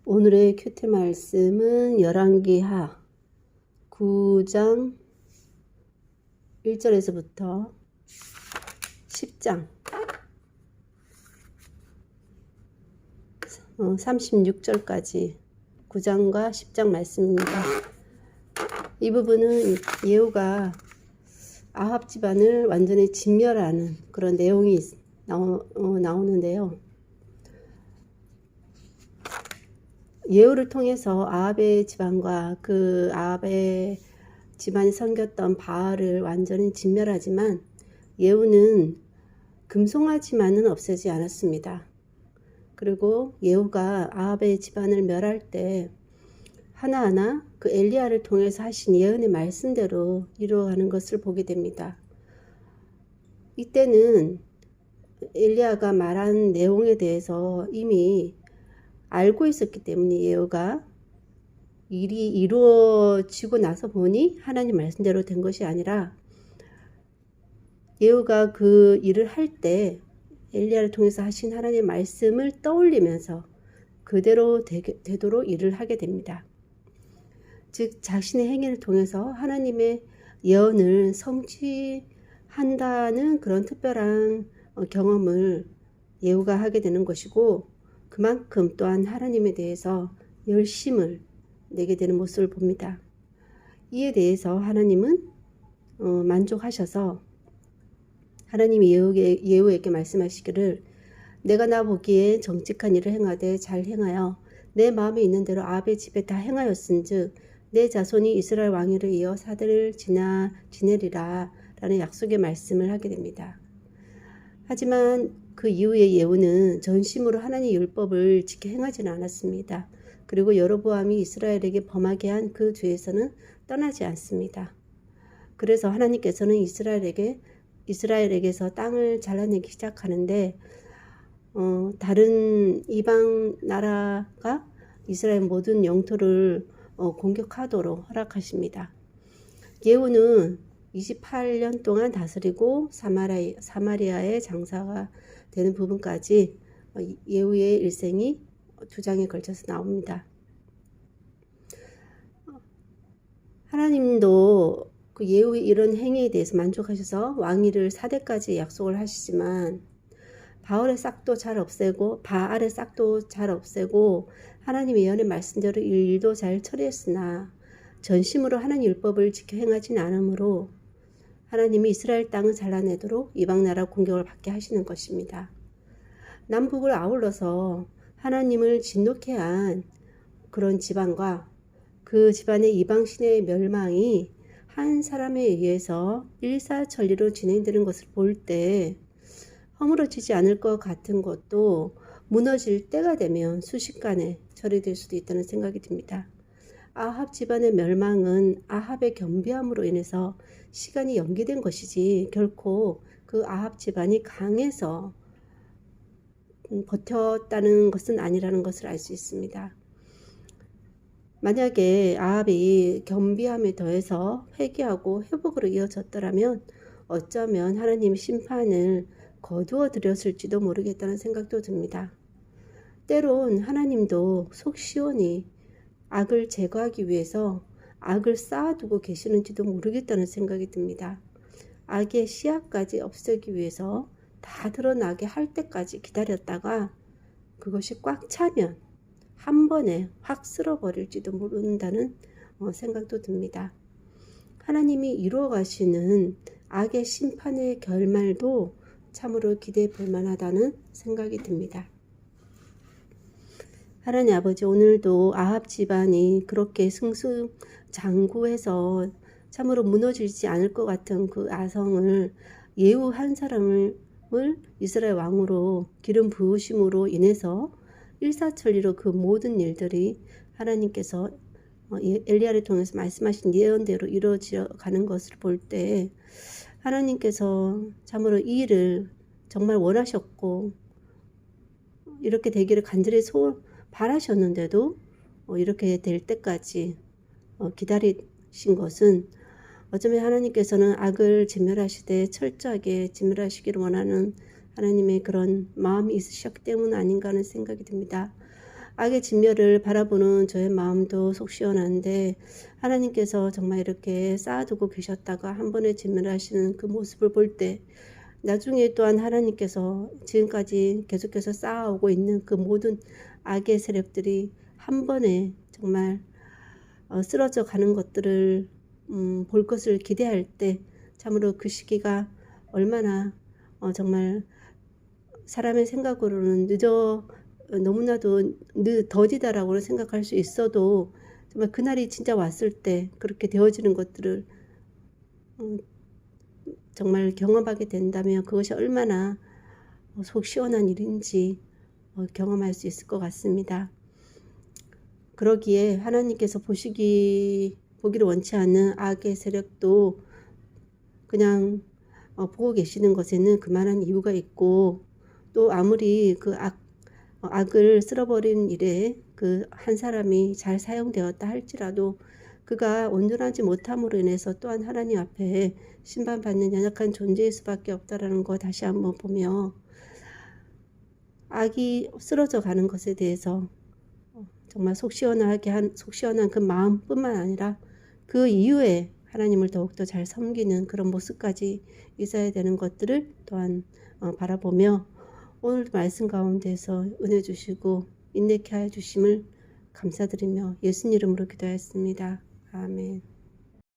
오늘의 큐티 말씀은 열왕기하 9장 1절에서부터 10장 36절까지 9장과 10장 말씀입니다. 이 부분은 예후가 아합 집안을 완전히 진멸하는 그런 내용이 나오는데요. 예후를 통해서 아합의 집안과 그 아합의 집안이 섬겼던 바알을 완전히 진멸하지만 예후는 금송아지만은 없애지 않았습니다. 그리고 예후가 아합의 집안을 멸할 때 하나하나 그 엘리야를 통해서 하신 예언의 말씀대로 이루어가는 것을 보게 됩니다. 이때는 엘리야가 말한 내용에 대해서 이미 알고 있었기 때문에 예후가 일이 이루어지고 나서 보니 하나님 말씀대로 된 것이 아니라 예후가 그 일을 할 때 엘리야를 통해서 하신 하나님의 말씀을 떠올리면서 그대로 되도록 일을 하게 됩니다. 즉 자신의 행위를 통해서 하나님의 예언을 성취한다는 그런 특별한 경험을 예후가 하게 되는 것이고, 그만큼 또한 하나님에 대해서 열심을 내게 되는 모습을 봅니다. 이에 대해서 하나님은 만족하셔서 하나님이 예후에게 말씀하시기를, 내가 나 보기에 정직한 일을 행하되 잘 행하여 내 마음에 있는 대로 아합의 집에 다 행하였은즉 내 자손이 이스라엘 왕위를 이어 사대를 지내리라 라는 약속의 말씀을 하게 됩니다. 하지만 그 이후에 예후는 전심으로 하나님의 율법을 지켜 행하지는 않았습니다. 그리고 여로보암이 이스라엘에게 범하게 한 그 죄에서는 떠나지 않습니다. 그래서 하나님께서는 이스라엘에게서 땅을 잘라내기 시작하는데 다른 이방 나라가 이스라엘 모든 영토를 공격하도록 허락하십니다. 예후는 28년 동안 다스리고 사마리아의 장사가 되는 부분까지 예후의 일생이 2장에 걸쳐서 나옵니다. 하나님도 그 예후의 이런 행위에 대해서 만족하셔서 왕위를 4대까지 약속을 하시지만 바알의 싹도 잘 없애고 하나님의 예언의 말씀대로 일도 잘 처리했으나 전심으로 하나님 율법을 지켜 행하진 않으므로 하나님이 이스라엘 땅을 잘라내도록 이방 나라 공격을 받게 하시는 것입니다. 남북을 아울러서 하나님을 진노케 한 그런 집안과 그 집안의 이방신의 멸망이 한 사람에 의해서 일사천리로 진행되는 것을 볼 때 허물어지지 않을 것 같은 것도 무너질 때가 되면 순식간에 처리될 수도 있다는 생각이 듭니다. 아합 집안의 멸망은 아합의 겸비함으로 인해서 시간이 연기된 것이지 결코 그 아합 집안이 강해서 버텼다는 것은 아니라는 것을 알 수 있습니다. 만약에 아합이 겸비함에 더해서 회개하고 회복으로 이어졌더라면 어쩌면 하나님의 심판을 거두어 드렸을지도 모르겠다는 생각도 듭니다. 때론 하나님도 속 시원히 악을 제거하기 위해서 악을 쌓아두고 계시는지도 모르겠다는 생각이 듭니다. 악의 씨앗까지 없애기 위해서 다 드러나게 할 때까지 기다렸다가 그것이 꽉 차면 한 번에 확 쓸어버릴지도 모른다는 생각도 듭니다. 하나님이 이루어 가시는 악의 심판의 결말도 참으로 기대해 볼 만하다는 생각이 듭니다. 하나님 아버지, 오늘도 아합 집안이 그렇게 승승장구해서 참으로 무너지지 않을 것 같은 그 아성을 예후 한 사람을 이스라엘 왕으로 기름 부으심으로 인해서 일사천리로 그 모든 일들이 하나님께서 엘리야를 통해서 말씀하신 예언대로 이루어져 가는 것을 볼 때 하나님께서 참으로 이 일을 정말 원하셨고 이렇게 되기를 간절히 바라셨는데도 이렇게 될 때까지 기다리신 것은 어쩌면 하나님께서는 악을 진멸하시되 철저하게 진멸하시기를 원하는 하나님의 그런 마음이 있으셨기 때문 아닌가 하는 생각이 듭니다. 악의 진멸을 바라보는 저의 마음도 속 시원한데 하나님께서 정말 이렇게 쌓아두고 계셨다가 한 번에 진멸하시는 그 모습을 볼 때 나중에 또한 하나님께서 지금까지 계속해서 쌓아오고 있는 그 모든 악의 세력들이 한 번에 정말 쓰러져 가는 것들을 볼 것을 기대할 때 참으로 그 시기가 얼마나 정말 사람의 생각으로는 너무나도 더디다라고 생각할 수 있어도 정말 그날이 진짜 왔을 때 그렇게 되어지는 것들을 정말 경험하게 된다면 그것이 얼마나 속 시원한 일인지 경험할 수 있을 것 같습니다. 그러기에 하나님께서 보기를 원치 않는 악의 세력도 그냥 보고 계시는 것에는 그만한 이유가 있고 또 아무리 그 악을 쓸어버리는 일에 그 한 사람이 잘 사용되었다 할지라도 그가 온전하지 못함으로 인해서 또한 하나님 앞에 심판받는 연약한 존재일 수밖에 없다라는 거 다시 한번 보며 악이 쓰러져 가는 것에 대해서 정말 속 시원한 그 마음뿐만 아니라 그 이후에 하나님을 더욱더 잘 섬기는 그런 모습까지 있어야 되는 것들을 또한 바라보며 오늘도 말씀 가운데서 은혜 주시고 인내케 하여 주심을 감사드리며 예수님 이름으로 기도하였습니다. 아멘.